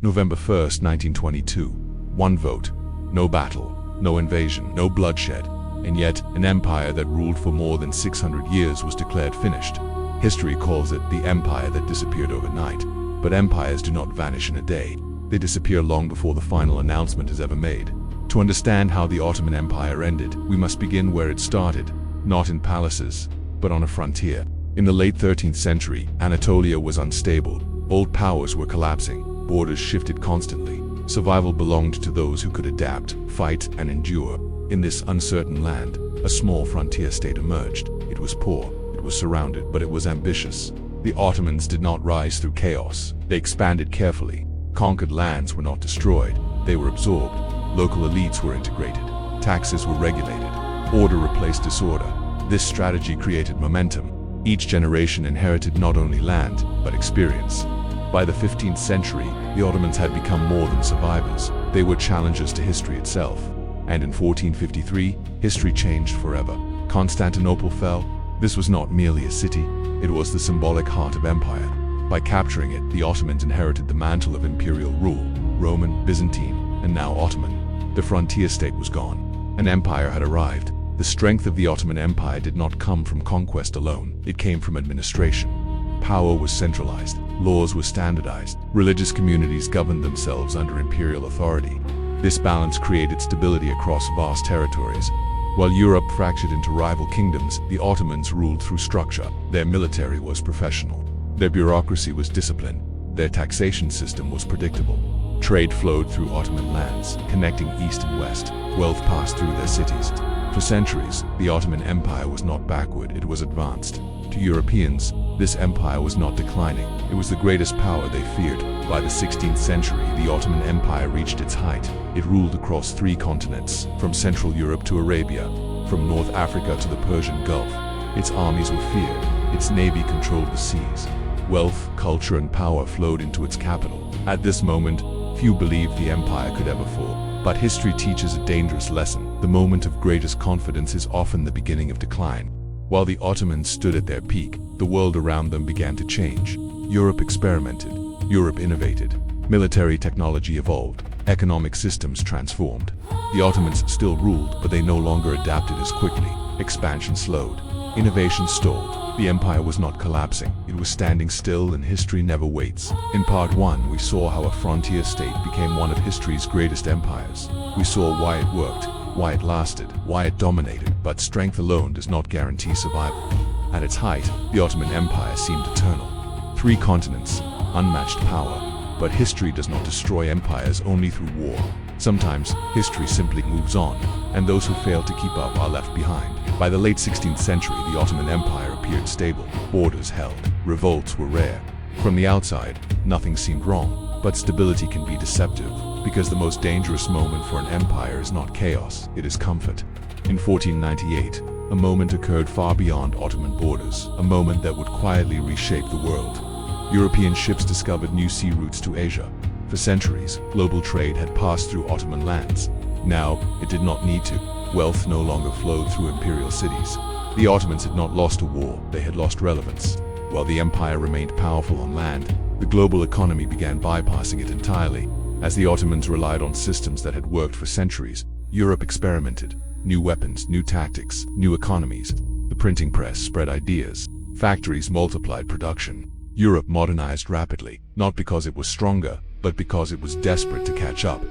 November 1st, 1922. One vote. No battle, no invasion, no bloodshed. And yet, an empire that ruled for more than 600 years was declared finished. History calls it the empire that disappeared overnight. But empires do not vanish in a day. They disappear long before the final announcement is ever made. To understand how the Ottoman Empire ended, we must begin where it started, not in palaces, but on a frontier. In the late 13th century, Anatolia was unstable. Old powers were collapsing. Borders shifted constantly. Survival belonged to those who could adapt, fight, and endure. In this uncertain land, a small frontier state emerged. It was poor, it was surrounded, but it was ambitious. The Ottomans did not rise through chaos. They expanded carefully. Conquered lands were not destroyed. They were absorbed. Local elites were integrated. Taxes were regulated. Order replaced disorder. This strategy created momentum. Each generation inherited not only land, but experience. By the 15th century, the Ottomans had become more than survivors. They were challengers to history itself. And in 1453, history changed forever. Constantinople fell. This was not merely a city, it was the symbolic heart of empire. By capturing it, the Ottomans inherited the mantle of imperial rule, Roman, Byzantine, and now Ottoman. The frontier state was gone. An empire had arrived. The strength of the Ottoman Empire did not come from conquest alone, it came from administration. Power was centralized, laws were standardized, religious communities governed themselves under imperial authority. This balance created stability across vast territories. While Europe fractured into rival kingdoms, the Ottomans ruled through structure. Their military was professional. Their bureaucracy was disciplined. Their taxation system was predictable. Trade flowed through Ottoman lands, connecting east and west. Wealth passed through their cities. For centuries, the Ottoman Empire was not backward, it was advanced. To Europeans, this empire was not declining. It was the greatest power they feared. By the 16th century, the Ottoman Empire reached its height. It ruled across 3 continents, from Central Europe to Arabia, from North Africa to the Persian Gulf. Its armies were feared. Its navy controlled the seas. Wealth, culture, and power flowed into its capital. At this moment, few believed the empire could ever fall. But history teaches a dangerous lesson. The moment of greatest confidence is often the beginning of decline. While the Ottomans stood at their peak, the world around them began to change. Europe experimented. Europe innovated. Military technology evolved. Economic systems transformed. The Ottomans still ruled, but they no longer adapted as quickly. Expansion slowed. Innovation stalled. The empire was not collapsing. It was standing still, and history never waits. In part 1, we saw how a frontier state became one of history's greatest empires. We saw why it worked, why it lasted, why it dominated, but strength alone does not guarantee survival. At its height, the Ottoman Empire seemed eternal. 3 continents, unmatched power. But history does not destroy empires only through war. Sometimes, history simply moves on, and those who fail to keep up are left behind. By the late 16th century, the Ottoman Empire appeared stable. Borders held. Revolts were rare. From the outside, nothing seemed wrong. But stability can be deceptive, because the most dangerous moment for an empire is not chaos, it is comfort. In 1498, a moment occurred far beyond Ottoman borders, a moment that would quietly reshape the world. European ships discovered new sea routes to Asia. For centuries, global trade had passed through Ottoman lands. Now, it did not need to. Wealth no longer flowed through imperial cities. The Ottomans had not lost a war, they had lost relevance. While the empire remained powerful on land, the global economy began bypassing it entirely. As the Ottomans relied on systems that had worked for centuries, Europe experimented. New weapons, new tactics, new economies. The printing press spread ideas. Factories multiplied production. Europe modernized rapidly, not because it was stronger, but because it was desperate to catch up.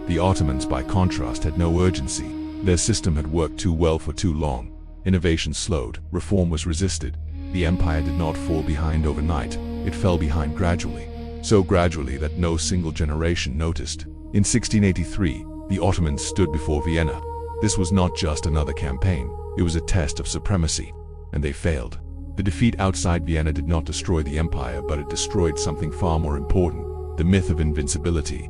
The Ottomans, by contrast, had no urgency. Their system had worked too well for too long. Innovation slowed, reform was resisted. The empire did not fall behind overnight, it fell behind gradually. So gradually that no single generation noticed. In 1683, the Ottomans stood before Vienna. This was not just another campaign, it was a test of supremacy. And they failed. The defeat outside Vienna did not destroy the empire, but it destroyed something far more important, the myth of invincibility.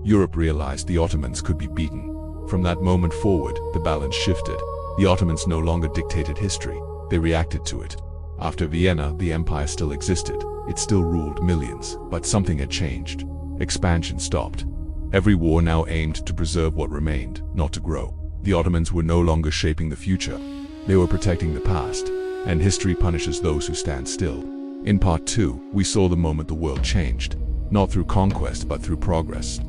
Europe realized the Ottomans could be beaten. From that moment forward, the balance shifted. The Ottomans no longer dictated history, they reacted to it. After Vienna, the empire still existed. It still ruled millions, but something had changed. Expansion stopped. Every war now aimed to preserve what remained, not to grow. The Ottomans were no longer shaping the future. They were protecting the past. And history punishes those who stand still. In part 2, we saw the moment the world changed. not through conquest but through progress.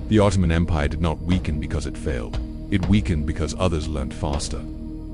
The Ottoman Empire did not weaken because it failed. It weakened because others learned faster.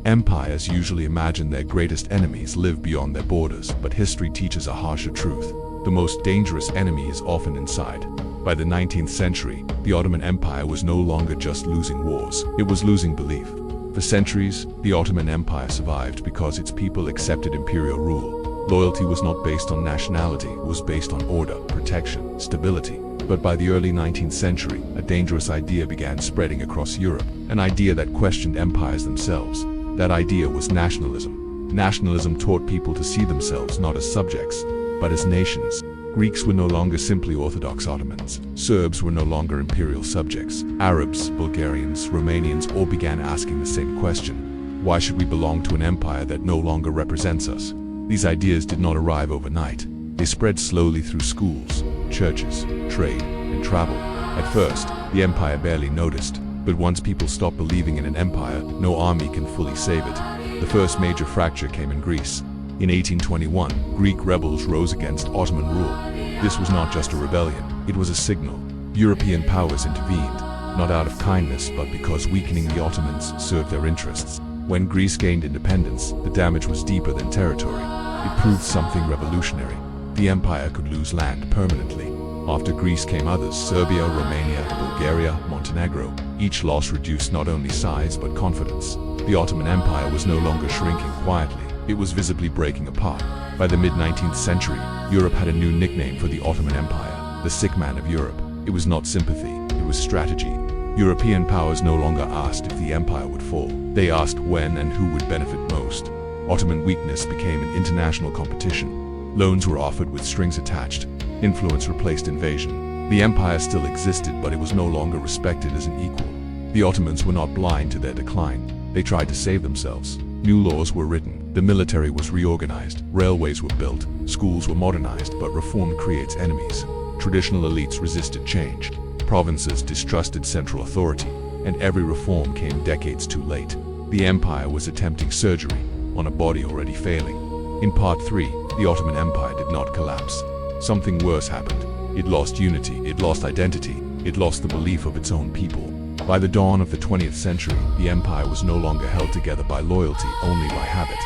Empires usually imagine their greatest enemies live beyond their borders, but history teaches a harsher truth. The most dangerous enemy is often inside. By the 19th century, the Ottoman Empire was no longer just losing wars, it was losing belief. For centuries, the Ottoman Empire survived because its people accepted imperial rule. Loyalty was not based on nationality, it was based on order, protection, stability. But by the early 19th century, a dangerous idea began spreading across Europe, an idea that questioned empires themselves. That idea was nationalism. Nationalism taught people to see themselves not as subjects, but as nations. Greeks were no longer simply Orthodox Ottomans. Serbs were no longer imperial subjects. Arabs, Bulgarians, Romanians all began asking the same question. Why should we belong to an empire that no longer represents us? These ideas did not arrive overnight. They spread slowly through schools, churches, trade, and travel. At first, the empire barely noticed, but once people stopped believing in an empire, no army can fully save it. The first major fracture came in Greece. In 1821, Greek rebels rose against Ottoman rule. This was not just a rebellion, it was a signal. European powers intervened, not out of kindness but because weakening the Ottomans served their interests. When Greece gained independence, the damage was deeper than territory. It proved something revolutionary. The empire could lose land permanently. After Greece came others: Serbia, Romania, Bulgaria, Montenegro. Each loss reduced not only size but confidence. The Ottoman Empire was no longer shrinking quietly. It was visibly breaking apart. By the mid-19th century, Europe had a new nickname for the Ottoman Empire: the sick man of Europe. It was not sympathy, it was strategy. European powers no longer asked if the empire would fall. They asked when and who would benefit most. Ottoman weakness became an international competition. Loans were offered with strings attached. Influence replaced invasion. The empire still existed, but it was no longer respected as an equal. The Ottomans were not blind to their decline. They tried to save themselves. New laws were written. The military was reorganized. Railways were built. Schools were modernized, but reform creates enemies. Traditional elites resisted change. Provinces distrusted central authority, and every reform came decades too late. The empire was attempting surgery on a body already failing. In Part 3, the Ottoman Empire did not collapse. Something worse happened. It lost unity, it lost identity, it lost the belief of its own people. By the dawn of the 20th century, the empire was no longer held together by loyalty, only by habit.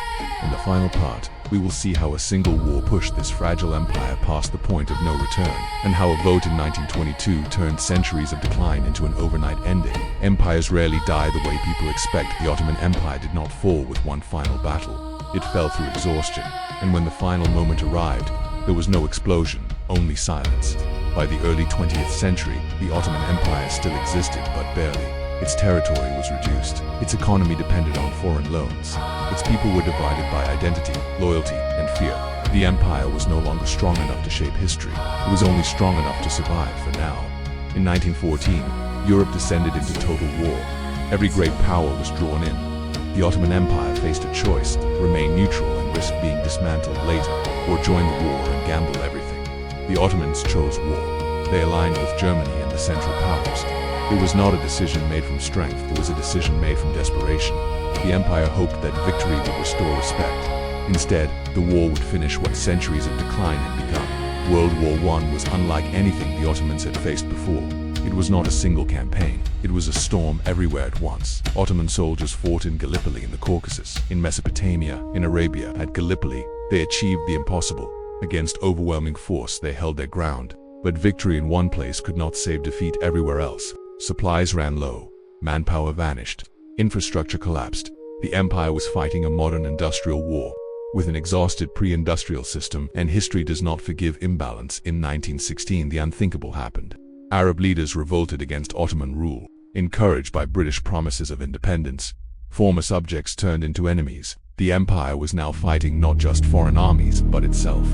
In the final part, we will see how a single war pushed this fragile empire past the point of no return, and how a vote in 1922 turned centuries of decline into an overnight ending. Empires rarely die the way people expect. The Ottoman Empire did not fall with one final battle. It fell through exhaustion, and when the final moment arrived, there was no explosion, only silence. By the early 20th century, the Ottoman Empire still existed, but barely. Its territory was reduced. Its economy depended on foreign loans. Its people were divided by identity, loyalty, and fear. The empire was no longer strong enough to shape history. It was only strong enough to survive for now. In 1914, Europe descended into total war. Every great power was drawn in. The Ottoman Empire faced a choice: remain neutral and risk being dismantled later, or join the war and gamble everything. The Ottomans chose war. They aligned with Germany and the Central Powers. It was not a decision made from strength, it was a decision made from desperation. The empire hoped that victory would restore respect. Instead, the war would finish what centuries of decline had begun. World War I was unlike anything the Ottomans had faced before. It was not a single campaign. It was a storm everywhere at once. Ottoman soldiers fought in Gallipoli in the Caucasus, in Mesopotamia, in Arabia. At Gallipoli, they achieved the impossible. Against overwhelming force, they held their ground. But victory in one place could not save defeat everywhere else. Supplies ran low. Manpower vanished. Infrastructure collapsed. The empire was fighting a modern industrial war with an exhausted pre-industrial system, and history does not forgive imbalance. In 1916, the unthinkable happened. Arab leaders revolted against Ottoman rule. Encouraged by British promises of independence, former subjects turned into enemies. The empire was now fighting not just foreign armies, but itself.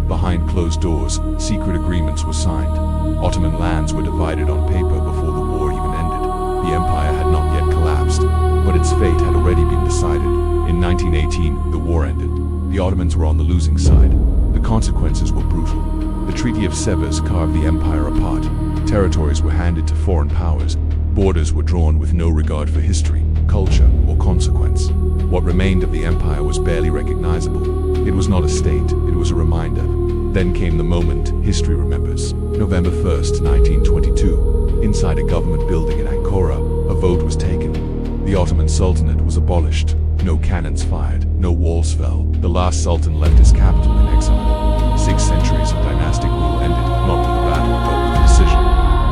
Behind closed doors, secret agreements were signed. Ottoman lands were divided on paper before the war even ended. The empire had not yet collapsed, but its fate had already been decided. In 1918, the war ended. The Ottomans were on the losing side. The consequences were brutal. The Treaty of Sevres carved the empire apart. Territories were handed to foreign powers. Borders were drawn with no regard for history, culture, or consequence. What remained of the empire was barely recognizable. It was not a state, it was a reminder. Then came the moment history remembers. November 1st, 1922. Inside a government building in Ankara, a vote was taken. The Ottoman Sultanate was abolished. No cannons fired, no walls fell. The last sultan left his capital in exile. 6 centuries of dynastic rule ended, not with a battle, but with decision.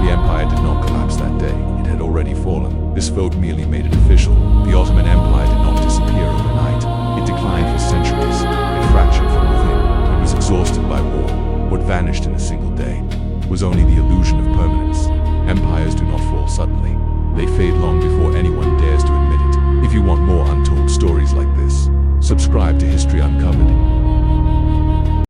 The empire did not collapse that day. It had already fallen. This vote merely made it official. The Ottoman Empire did not disappear overnight. It declined for centuries. It fractured from within. It was exhausted by war. What vanished in a single day was only the illusion of permanence.